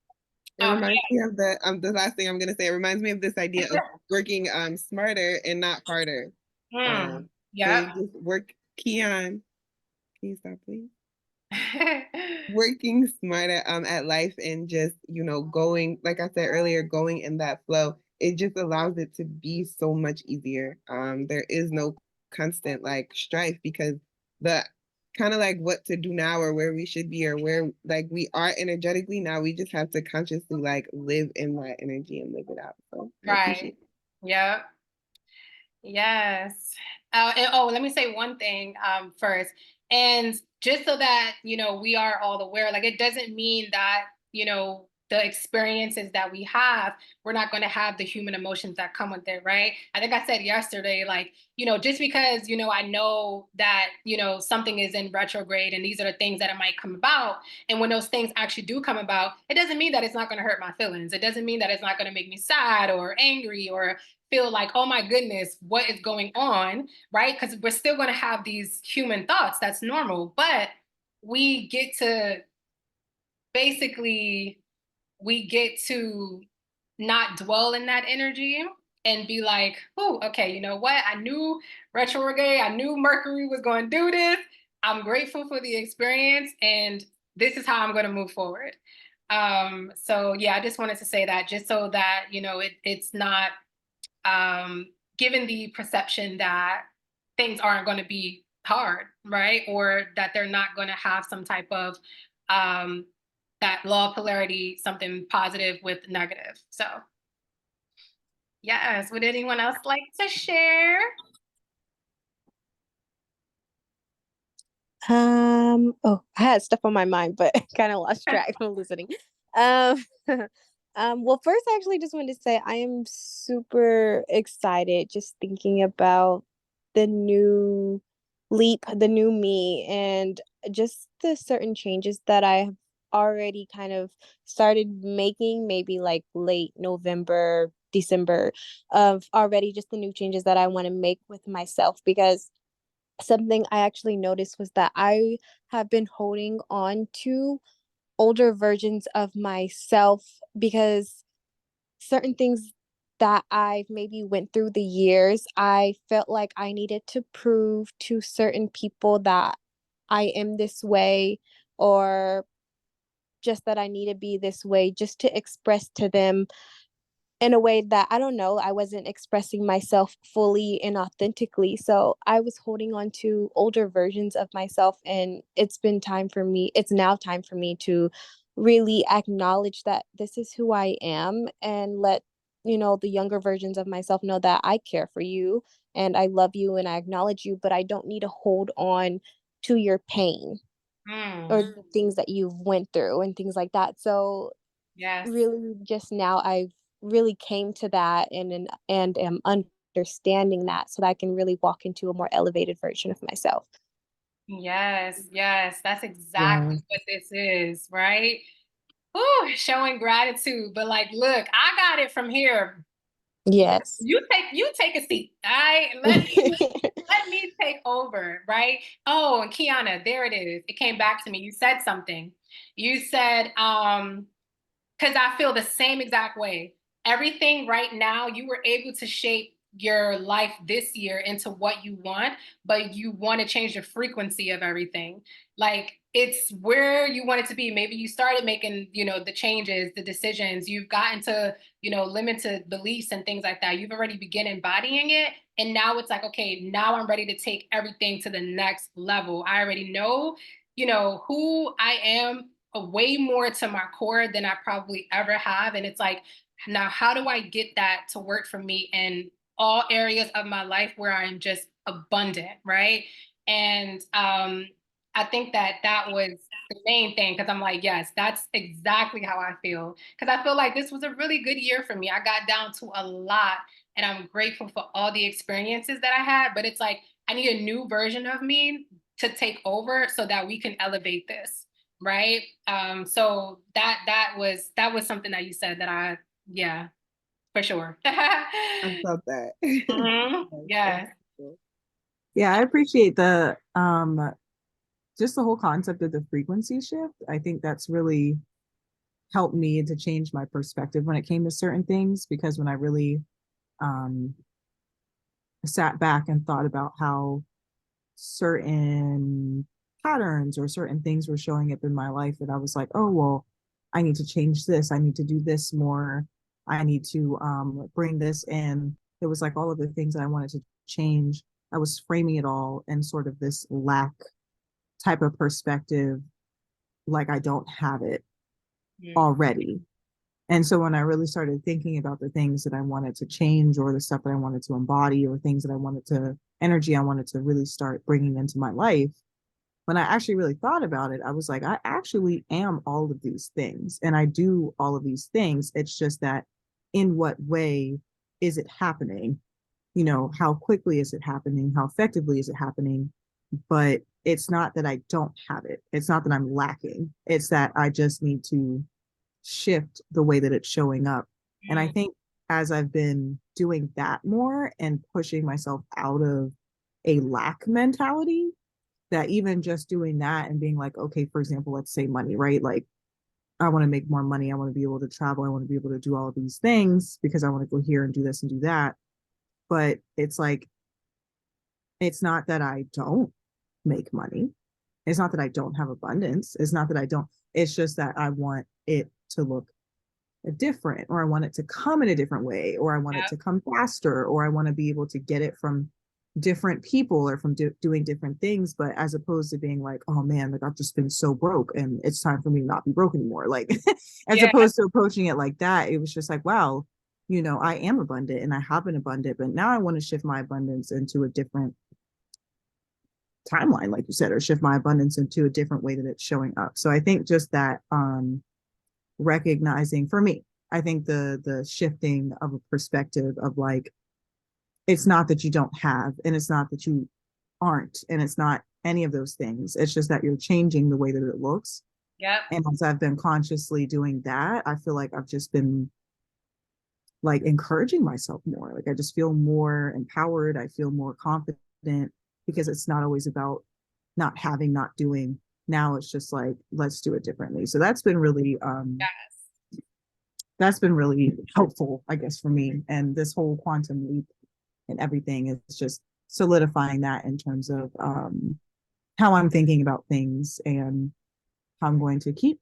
It reminds me of the last thing I'm gonna say. It reminds me of this idea of yeah. working smarter and not harder. So Yeah. you just work, Keon. Can you stop, please? Working smarter at life, and just going, like I said earlier, going in that flow. It just allows it to be so much easier. There is no constant like strife, because the kind of like what to do now, or where we should be, or where like we are energetically now, we just have to consciously like live in that energy and live it out. So I appreciate Right. Yeah. Yes. And, oh, let me say one thing first. And just so that, we are all aware, like it doesn't mean that, the experiences that we have, we're not going to have the human emotions that come with it, right? I think I said yesterday, like, just because, I know that, something is in retrograde and these are the things that it might come about. And when those things actually do come about, it doesn't mean that it's not going to hurt my feelings. It doesn't mean that it's not going to make me sad or angry or feel like, oh my goodness, what is going on, right? Because we're still going to have these human thoughts. That's normal. But we get to basically, we get to not dwell in that energy and be like, oh, okay, you know what? I knew retrograde, I knew Mercury was going to do this. I'm grateful for the experience, and this is how I'm going to move forward. So yeah, I just wanted to say that, just so that, it's not um, given the perception that things aren't going to be hard, right? Or that they're not going to have some type of um, that law of polarity, something positive with negative. So, yes, would anyone else like to share? Oh, I had stuff on my mind, but kind of lost track from listening. Um, well, first, I actually just wanted to say I am super excited just thinking about the new leap, the new me, and just the certain changes that I have already kind of started making, maybe like late November, December, of already just the new changes that I want to make with myself, because something I actually noticed was that I have been holding on to older versions of myself, because certain things that I've maybe went through the years, I felt like I needed to prove to certain people that I am this way, or just that I need to be this way, just to express to them in a way that, I don't know, I wasn't expressing myself fully and authentically. So I was holding on to older versions of myself, and it's now time for me to really acknowledge that this is who I am, and let, the younger versions of myself know that I care for you and I love you and I acknowledge you, but I don't need to hold on to your pain or Mm, the things that you've went through and things like that. So yes, really just now I've really came to that, and am understanding that, so that I can really walk into a more elevated version of myself. yes, yes. That's exactly Yeah. what this is, right? Ooh, showing gratitude, but like, look, I got it from here. Yes. You take a seat. Let me take over, right? Oh, and Kiana, there it is. It came back to me. You said something. You said, because I feel the same exact way. Everything right now, you were able to shape your life this year into what you want, but you want to change the frequency of everything. Like it's where you want it to be. Maybe you started making, the changes, the decisions, you've gotten to, limited beliefs and things like that. You've already begun embodying it. And now it's like, okay, now I'm ready to take everything to the next level. I already know, who I am way more to my core than I probably ever have. And it's like, now how do I get that to work for me in all areas of my life where I'm just abundant, right? And I think that was the main thing because I'm like, yes, that's exactly how I feel. Because I feel like this was a really good year for me. I got down to a lot, and I'm grateful for all the experiences that I had. But it's like I need a new version of me to take over so that we can elevate this, right? So that was something that you said that yeah, for sure. I felt that. Mhm. Yes, Yes. that's cool. Yeah, I appreciate the just the whole concept of the frequency shift. I think that's really helped me to change my perspective when it came to certain things, because when I really um sat back and thought about how certain patterns or certain things were showing up in my life, that I was like, oh well, I need to change this, I need to do this more, I need to bring this in. It was like all of the things that I wanted to change, I was framing it all in sort of this lack type of perspective, like I don't have it Mm. already. And so when I really started thinking about the things that I wanted to change, or the stuff that I wanted to embody, or things that I wanted to, energy I wanted to really start bringing into my life, when I actually really thought about it, I was like, I actually am all of these things and I do all of these things. It's just that in what way is it happening? How quickly is it happening? How effectively is it happening? But it's not that I don't have it. It's not that I'm lacking. It's that I just need to shift the way that it's showing up. And I Mm. think as I've been doing that more and pushing myself out of a lack mentality, that even just doing that and being like, okay, for example, let's say money, right? Like, I want to make more money. I want to be able to travel. I want to be able to do all of these things because I want to go here and do this and do that. But it's like, it's not that I don't make money. It's not that I don't have abundance. It's not that I don't, it's just that I want it to look different, or I want it to come in a different way, or I want it Yep. to come faster, or I want to be able to get it from different people, or from doing different things. But as opposed to being like, oh man, like I've just been so broke and it's time for me to not be broke anymore. Like, as Yeah. opposed to approaching it like that, it was just like, wow, I am abundant and I have been abundant, but now I want to shift my abundance into a different timeline, like you said, or shift my abundance into a different way that it's showing up. So I think just that recognizing, for me, I think the shifting of a perspective of like, it's not that you don't have, and it's not that you aren't, and it's not any of those things, it's just that you're changing the way that it looks. Yep. And as I've been consciously doing that, I feel like I've just been like encouraging myself more. Like I just feel more empowered, I feel more confident, because it's not always about not having, not doing. Now it's just like, let's do it differently. So Yes. that's been really helpful, I guess, for me. And this whole quantum leap and everything is just solidifying that in terms of how I'm thinking about things, and how I'm going to keep,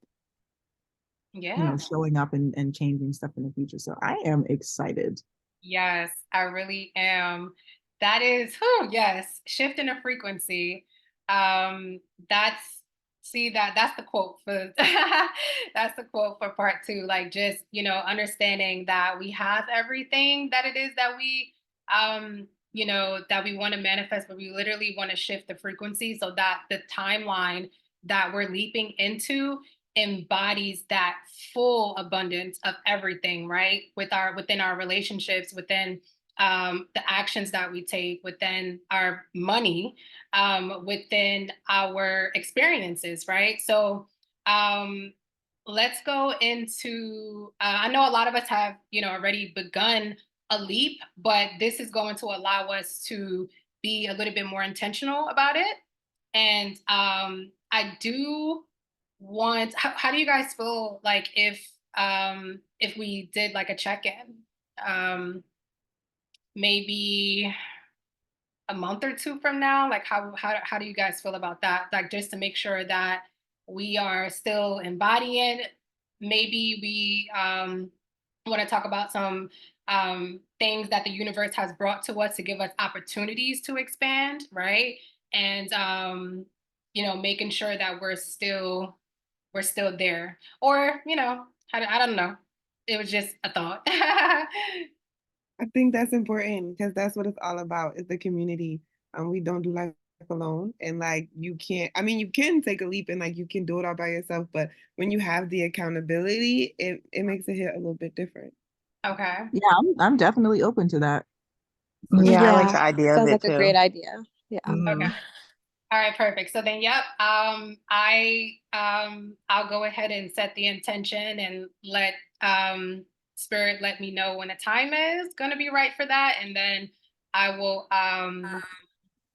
Yeah. showing up and changing stuff in the future. So I am excited. Yes, I really am. That is, who, yes, shift in the frequency. That's see that's the quote for that's the quote for part two. Like just, understanding that we have everything that it is that we that we want to manifest, but we literally want to shift the frequency so that the timeline that we're leaping into embodies that full abundance of everything, right? Within our relationships, within the actions that we take, within our money, within our experiences, right? So let's go into. I know a lot of us have, already begun a leap, but this is going to allow us to be a little bit more intentional about it. And I do want, how do you guys feel like if we did like a check-in? maybe a month or two from now? Like how do you guys feel about that? Like just to make sure that we are still embodying. Maybe we want to talk about some things that the universe has brought to us to give us opportunities to expand, right? And making sure that we're still there. Or, I don't know. It was just a thought. I think that's important because that's what it's all about is the community. We don't do life alone. And like you can't, I mean, you can take a leap and like you can do it all by yourself, but when you have the accountability, it makes it hit a little bit different. Okay. Yeah, I'm definitely open to that. For Yeah, I sure. like the idea of sounds it like a great too. idea. Yeah. Okay. Mhm. All right, perfect. So then, yep, I'll go ahead and set the intention and let Spirit let me know when the time is going to be right for that, and then I will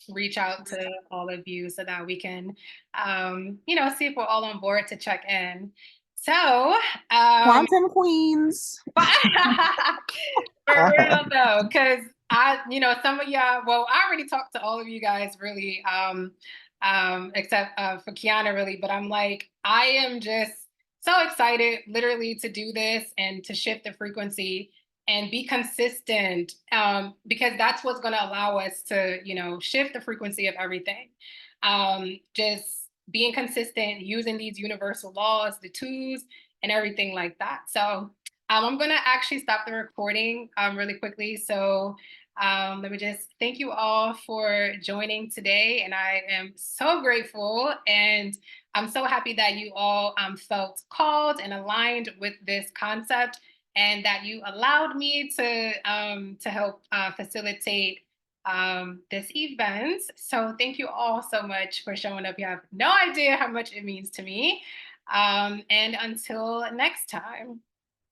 reach out to all of you so that we can see if we're all on board to check in. So, Quantum Queens. for real though, because some of y'all, well, I already talked to all of you guys really, except for Kiana really, but I'm like, I am just so excited literally to do this and to shift the frequency and be consistent, because that's what's going to allow us to, shift the frequency of everything. Just being consistent, using these universal laws, the twos, and everything like that. So I'm going to actually stop the recording really quickly. So let me just thank you all for joining today. And I am so grateful. And I'm so happy that you all felt called and aligned with this concept and that you allowed me to help facilitate this event. So thank you all so much for showing up. You have no idea how much it means to me. And until next time.